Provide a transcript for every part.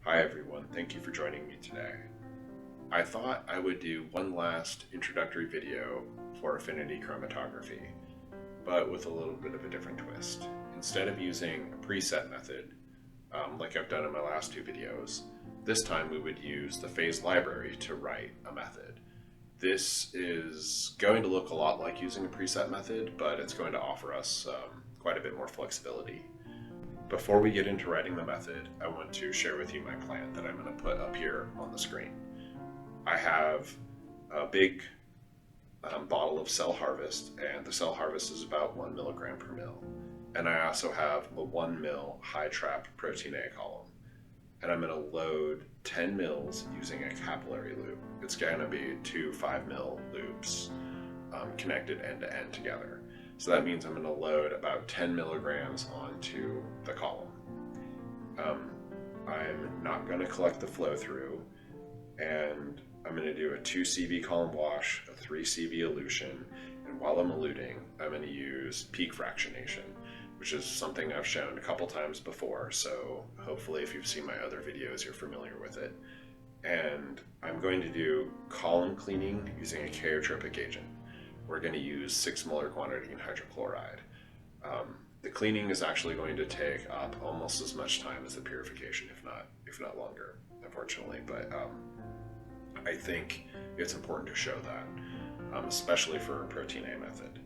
Hi everyone, thank you for joining me today. I thought I would do one last introductory video for Affinity chromatography, but with a little bit of a different twist. Instead of using a preset method, like I've done in my last two videos, this time we would use the phase library to write a method. This is going to look a lot like using a preset method, but it's going to offer us quite a bit more flexibility. Before we get into writing the method, I want to share with you my plan that I'm going to put up here on the screen. I have a big bottle of cell harvest, and the cell harvest is about 1 milligram per mil. And I also have a 1 mil high trap protein A column. And I'm going to load 10 mils using a capillary loop. It's going to be two 5 mil loops connected end to end together. So that means I'm going to load about 10 milligrams onto the column. I'm not going to collect the flow through, and I'm going to do a 2 CV column wash, a 3 CV elution, and while I'm eluting, I'm going to use peak fractionation, which is something I've shown a couple times before, so hopefully if you've seen my other videos, you're familiar with it. And I'm going to do column cleaning using a chaotropic agent. We're going to use 6 molar guanidine hydrochloride. The cleaning is actually going to take up almost as much time as the purification, if not longer, unfortunately. But I think it's important to show that, especially for a protein A method.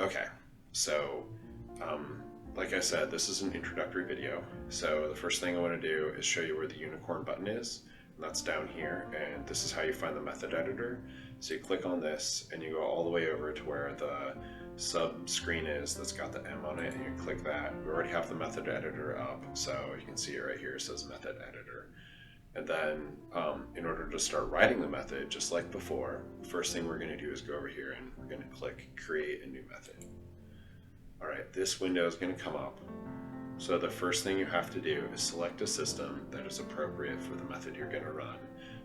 Okay, so like I said, this is an introductory video. So the first thing I want to do is show you where the unicorn button is. And that's down here, and this is how you find the method editor. So you click on this and you go all the way over to where the sub screen is that's got the M on it, and you click that. We already have the method editor up, so you can see it right here. It says method editor. And then in order to start writing the method, just like before, the first thing we're going to do is go over here and we're going to click create a new method. All right, this window is going to come up. So the first thing you have to do is select a system that is appropriate for the method you're going to run.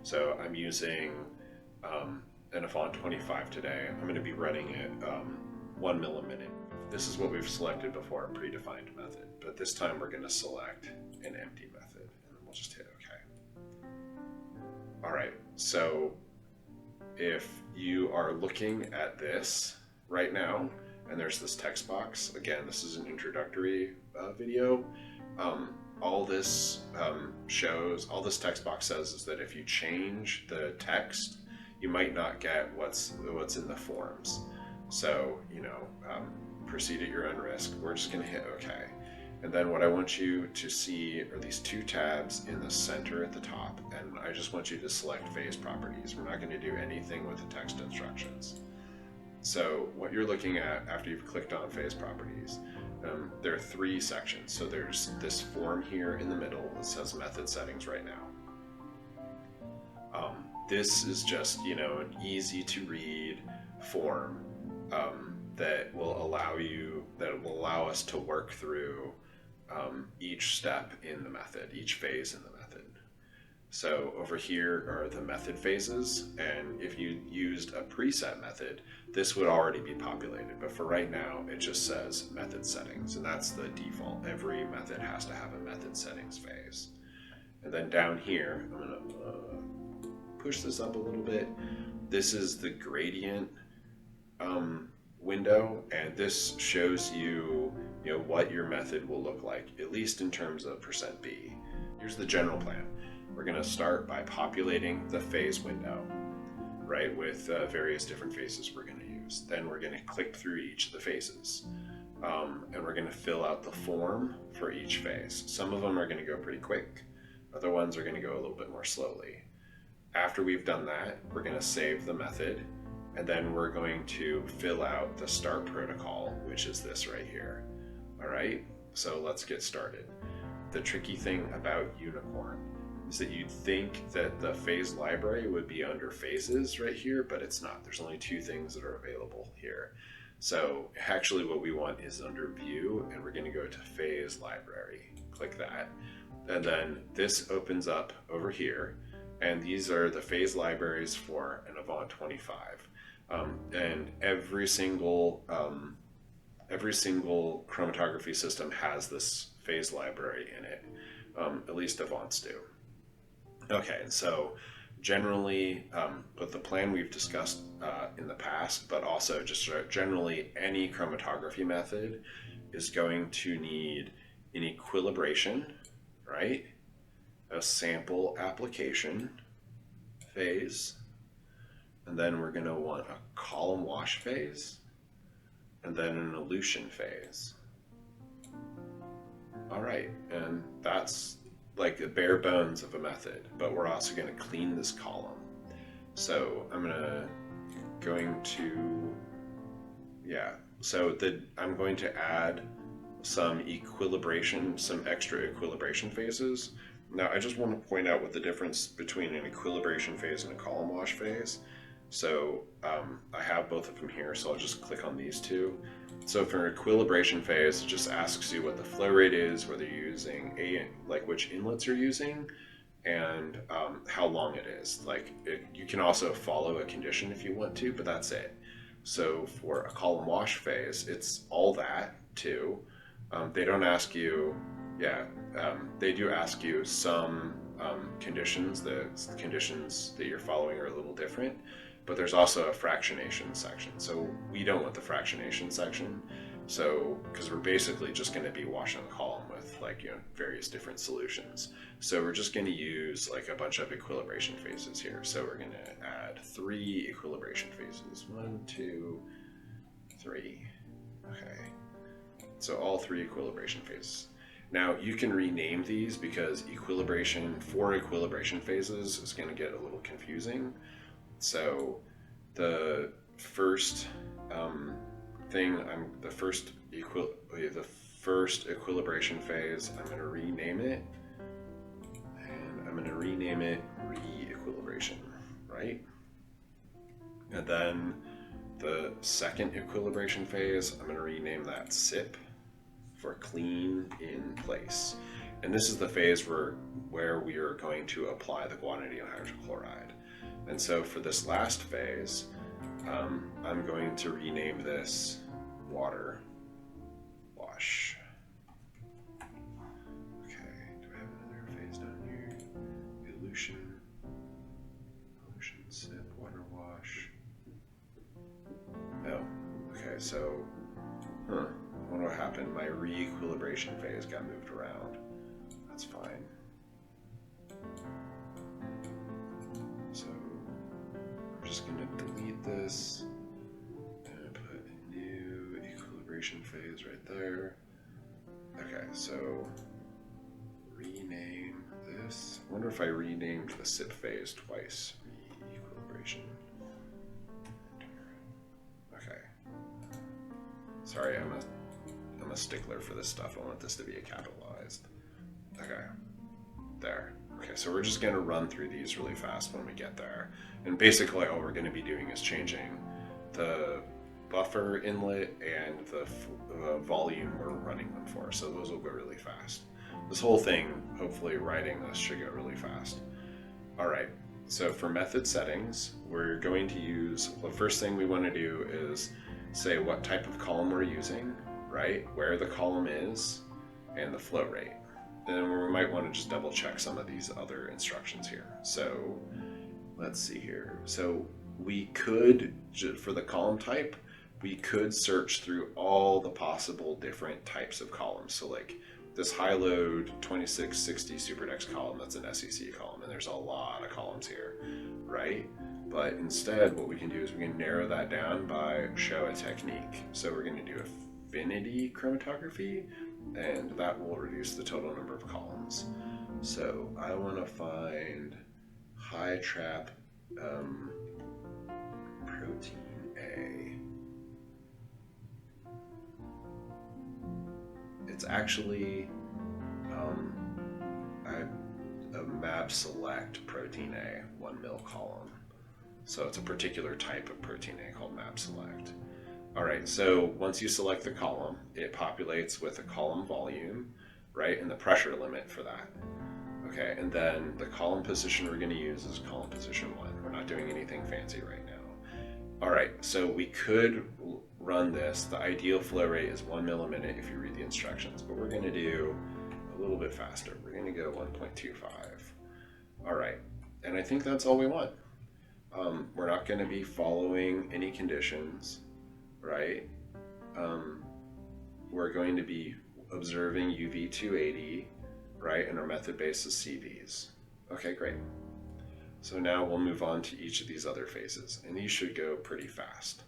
So I'm using an Avant 25 today. I'm going to be running it 1 mil a minute. This is what we've selected before, a predefined method, but this time we're going to select an empty method, and then we'll just hit OK. All right, so if you are looking at this right now, and there's this text box. Again, this is an introductory video. All this text box says is that if you change the text, you might not get what's in the forms. So, proceed at your own risk. We're just gonna hit OK. And then what I want you to see are these two tabs in the center at the top, and I just want you to select phase properties. We're not gonna do anything with the text instructions. So what you're looking at after you've clicked on phase properties, there are 3 sections. So there's this form here in the middle that says method settings right now. This is just, an easy to read form that will allow us to work through each step in the method, each phase in the method. So over here are the method phases, and if you used a preset method, this would already be populated, but for right now it just says method settings, and that's the default. Every method has to have a method settings phase. And then down here, I'm going to push this up a little bit. This is the gradient window, and this shows you, what your method will look like, at least in terms of %B. Here's the general plan. We're going to start by populating the phase window, right, with various different phases we're going to use. Then we're going to click through each of the phases, and we're going to fill out the form for each phase. Some of them are going to go pretty quick. Other ones are going to go a little bit more slowly. After we've done that, we're going to save the method, and then we're going to fill out the start protocol, which is this right here. All right, so let's get started. The tricky thing about Unicorn is that you'd think that the phase library would be under phases right here, but it's not. There's only 2 things that are available here. So actually what we want is under view, and we're going to go to phase library. Click that. And then this opens up over here, and these are the phase libraries for an Avant 25. And every single chromatography system has this phase library in it. At least Avants do. Okay, so generally, with the plan we've discussed in the past, but also just generally any chromatography method is going to need an equilibration, right? A sample application phase, and then we're going to want a column wash phase, and then an elution phase. All right, and that's like the bare bones of a method, but we're also going to clean this column. So going to, yeah, I'm going to add some equilibration, some extra equilibration phases. Now, I just want to point out what the difference between an equilibration phase and a column wash phase. So I have both of them here, so I'll just click on these two. So for an equilibration phase, it just asks you what the flow rate is, whether you're using which inlets you're using, and how long it is. You can also follow a condition if you want to, but that's it. So for a column wash phase, it's all that too. They don't ask you, they do ask you some conditions. The conditions that you're following are a little different, but there's also a fractionation section. So we don't want the fractionation section. So, because we're basically just going to be washing the column with various different solutions. So we're just going to use a bunch of equilibration phases here. So we're going to add 3 equilibration phases. 1, 2, 3. Okay. So all 3 equilibration phases. Now you can rename these because for equilibration phases is going to get a little confusing. So the first the first equilibration phase, I'm going to rename it, and I'm going to rename it re-equilibration, right? And then the second equilibration phase, I'm going to rename that SIP for clean in place. And this is the phase where we are going to apply the guanidine hydrochloride. And so for this last phase, I'm going to rename this water wash. Okay, do I have another phase down here? Elution, sip, water wash. Oh, okay, so, I wonder what happened. My re-equilibration phase got moved around. That's fine. So we're just going to delete this and put a new equilibration phase right there. Okay, so rename this. I wonder if I renamed the SIP phase twice. Re-equilibration. Okay. Sorry, I'm a stickler for this stuff. I want this to be capitalized. Okay. There. Okay, so we're just going to run through these really fast when we get there. And basically all we're going to be doing is changing the buffer inlet and the volume we're running them for. So those will go really fast. This whole thing, hopefully writing this, should go really fast. All right, so for method settings, we're going to use, the first thing we want to do is say what type of column we're using, right? Where the column is, and the flow rate. Then we might want to just double check some of these other instructions here. So let's see here. So we could, for the column type, we could search through all the possible different types of columns. So this high load 2660 Superdex column, that's an SEC column, and there's a lot of columns here, right? But instead what we can do is we can narrow that down by show a technique. So we're going to do Affinity chromatography, and that will reduce the total number of columns. So I want to find high trap protein A. It's actually a map select protein A 1 mil column. So it's a particular type of protein A called map select. All right, so once you select the column, it populates with a column volume, right, and the pressure limit for that. Okay, and then the column position we're going to use is column position 1. We're not doing anything fancy right now. All right, so we could run this. The ideal flow rate is 1 mil a minute if you read the instructions, but we're going to do a little bit faster. We're going to go 1.25. All right, and I think that's all we want. We're not going to be following any conditions, right? Um, we're going to be observing UV 280, right? And our method base is CVs. Okay, great. So now we'll move on to each of these other phases, and these should go pretty fast.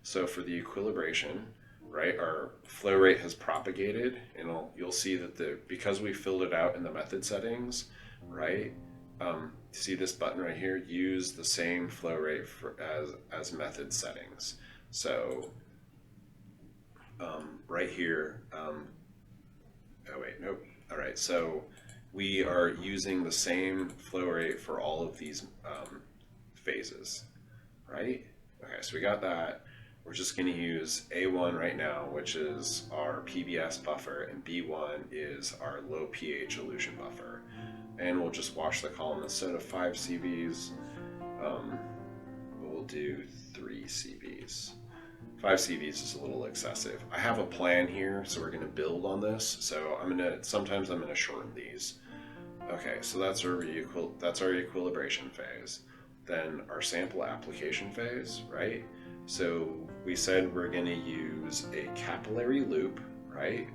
So for the equilibration, right, our flow rate has propagated, and you'll see that because we filled it out in the method settings, right, see this button right here, use the same flow rate as method settings. So right here, oh wait, nope. All right, so we are using the same flow rate for all of these phases, right? Okay, so we got that. We're just going to use A1 right now, which is our PBS buffer, and B1 is our low pH elution buffer. And we'll just wash the column. Instead of 5 CVs, we'll do 3 CVs. 5 CVs is a little excessive. I have a plan here, so we're going to build on this. So sometimes I'm going to shorten these. Okay, so that's our equilibration phase. Then our sample application phase, right? So we said we're going to use a capillary loop, right?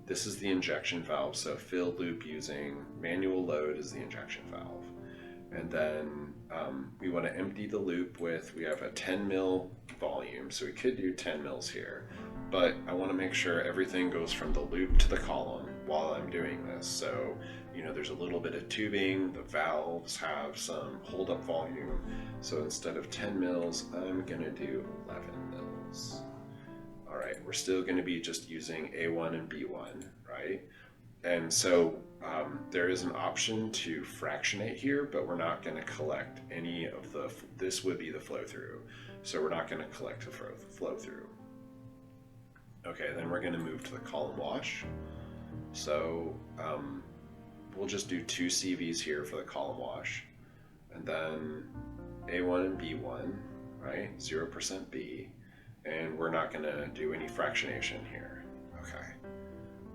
This is the injection valve, so fill loop using manual load is the injection valve. And then we want to empty the loop we have a 10 mil volume, so we could do 10 mils here, but I want to make sure everything goes from the loop to the column while I'm doing this. So, there's a little bit of tubing, the valves have some hold up volume, so instead of 10 mils, I'm going to do 11 mils. All right, we're still going to be just using A1 and B1, right? And so there is an option to fractionate here, but we're not going to collect any of this would be the flow through. So we're not going to collect the flow through. Okay, then we're going to move to the column wash. So we'll just do 2 CVs here for the column wash. And then A1 and B1, right? 0% B. And we're not going to do any fractionation here. Okay.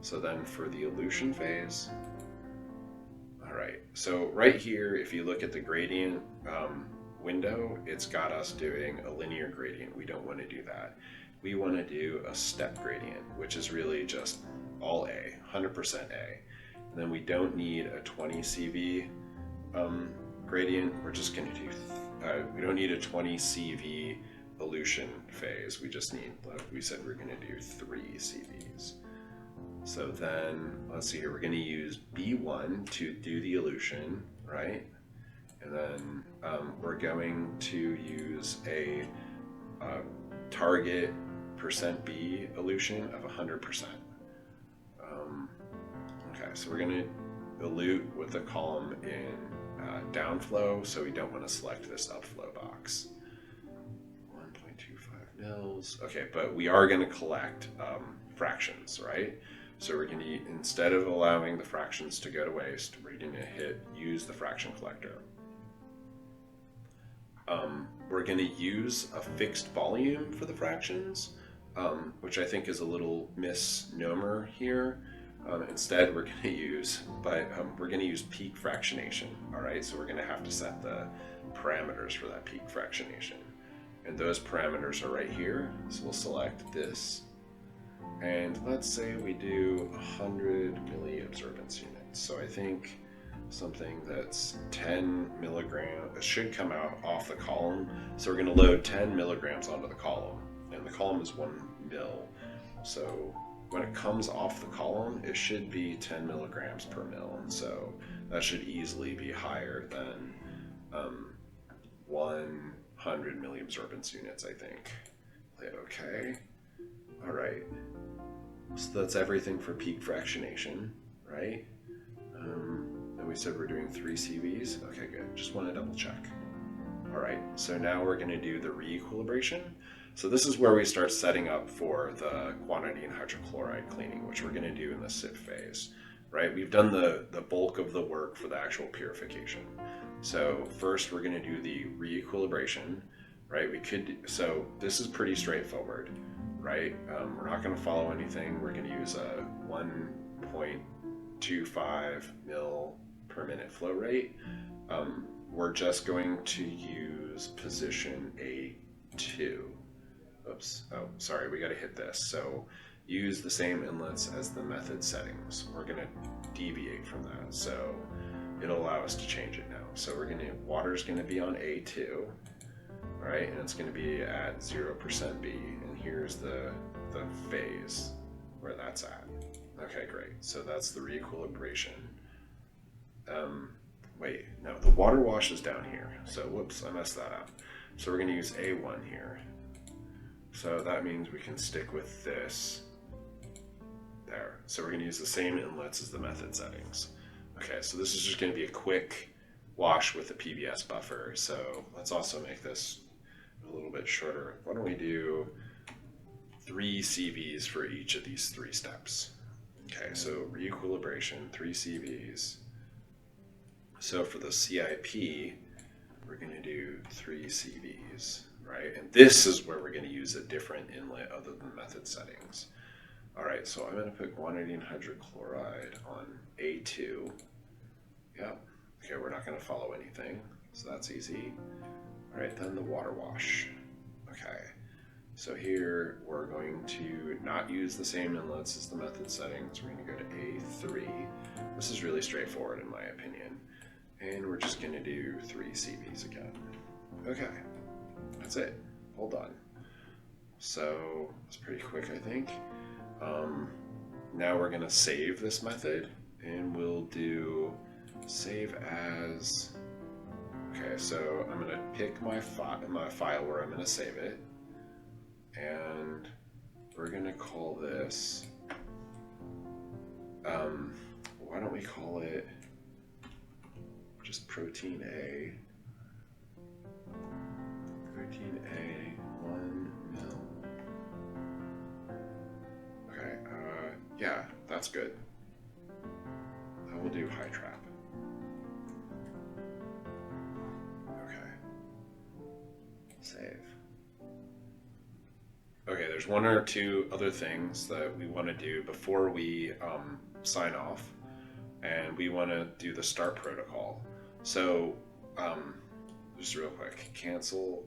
So then for the elution phase, all right, so right here, if you look at the gradient window, it's got us doing a linear gradient. We don't want to do that. We want to do a step gradient, which is really just all A, 100% A. And then we don't need a 20 CV gradient. We're just going to do, we don't need a 20 CV elution phase. We just need, we said we're going to do 3 CVs. So then, let's see here, we're going to use B1 to do the elution, right? And then we're going to use a target %B elution of 100%. Okay, so we're going to elute with the column in downflow, so we don't want to select this upflow box. 1.25 mils. Okay, but we are going to collect fractions, right? So we're going to, instead of allowing the fractions to go to waste, we're going to use the fraction collector. We're going to use a fixed volume for the fractions, which I think is a little misnomer here. Instead, we're going to use, peak fractionation. All right, so we're going to have to set the parameters for that peak fractionation, and those parameters are right here. So we'll select this. And let's say we do 100 milliobservance units. So I think something that's 10 milligrams, it should come out off the column. So we're going to load 10 milligrams onto the column, and the column is 1 mil. So when it comes off the column, it should be 10 milligrams per mil. And so that should easily be higher than 100 milliobservance units, I think. Okay. All right. So that's everything for peak fractionation, right? And we said we're doing 3 CVs. Okay, good. Just want to double check. All right, so now we're going to do the re-equilibration. So this is where we start setting up for the quantity and hydrochloride cleaning, which we're going to do in the SIP phase, right? We've done the bulk of the work for the actual purification. So first we're going to do the re-equilibration, right? So this is pretty straightforward, right? We're not going to follow anything. We're going to use a 1.25 mil per per minute flow rate. We're just going to use position A2. Oops, oh, sorry, we gotta hit this. So use the same inlets as the method settings. We're gonna deviate from that. So it'll allow us to change it now. So water's gonna be on A2, right? And it's gonna be at 0% B. And here's the phase where that's at. Okay, great. So that's the re-equilibration. Wait, no, the water wash is down here. So whoops, I messed that up. So we're gonna use A1 here. So that means we can stick with this there. So we're gonna use the same inlets as the method settings. Okay, so this is just gonna be a quick wash with a PBS buffer. So let's also make this a little bit shorter. Why don't we do 3 CVs for each of these 3 steps? Okay, so re-equilibration, 3 CVs. So for the CIP, we're going to do 3 CVs, right? And this is where we're going to use a different inlet other than method settings. All right, so I'm going to put guanidine hydrochloride on A2. Yep. Okay, we're not going to follow anything, so that's easy. All right, then the water wash. Okay, so here we're going to not use the same inlets as the method settings. We're going to go to A3. This is really straightforward in my opinion. And we're just going to do 3 CVs again. Okay, that's it. Hold on. So it's pretty quick, I think. Now we're going to save this method, and we'll do save as. Okay, so I'm going to pick my file where I'm going to save it, and we're going to call this. Why don't we call it just protein A? Protein A 1 mil. Okay, yeah, that's good. I will do high trap. Okay. Save. Okay, there's 1 or 2 other things that we want to do before we sign off, and we want to do the start protocol. So, just real quick, cancel.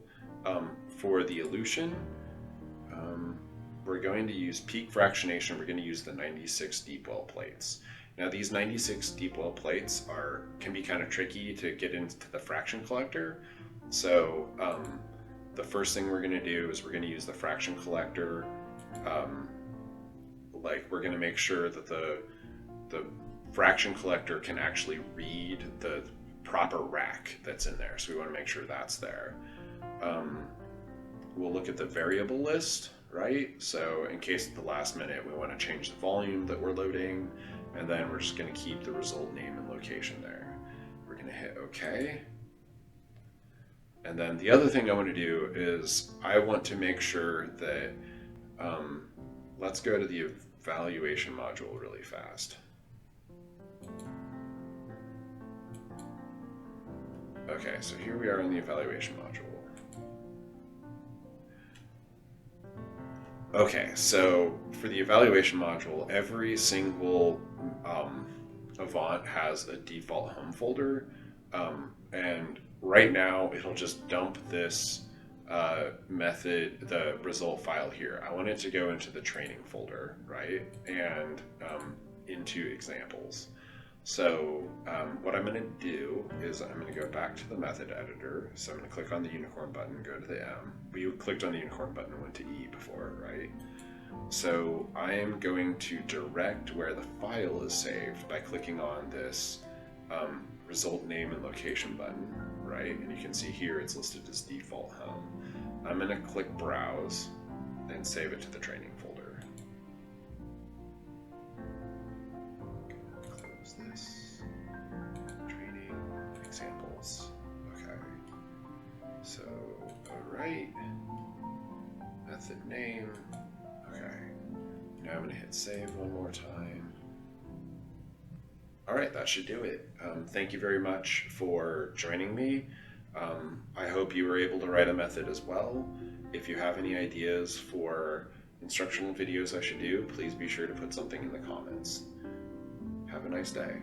For the elution, we're going to use peak fractionation. We're going to use the 96 deep well plates. Now, these 96 deep well plates can be kind of tricky to get into the fraction collector. So, the first thing we're going to do is we're going to use the fraction collector. We're going to make sure that the fraction collector can actually read the proper rack that's in there. So we want to make sure that's there. We'll look at the variable list, right? So in case at the last minute we want to change the volume that we're loading, and then we're just going to keep the result name and location there. We're going to hit OK. And then the other thing I want to do is I want to make sure that, let's go to the evaluation module really fast. Okay, so here we are in the evaluation module. Okay, so for the evaluation module, every single Avant has a default home folder, and right now it'll just dump this method, the result file here. I want it to go into the training folder, right? And into examples. So what I'm going to do is I'm going to go back to the method editor. So I'm going to click on the unicorn button, go to the M. We clicked on the unicorn button and went to E before, right? So I am going to direct where the file is saved by clicking on this result name and location button, right? And you can see here it's listed as default home. I'm going to click browse and save it to the training folder. Close this. Training examples. Okay. So, alright. Method name. Okay. Now I'm going to hit save one more time. All right, that should do it. Thank you very much for joining me. I hope you were able to write a method as well. If you have any ideas for instructional videos I should do, please be sure to put something in the comments. Have a nice day.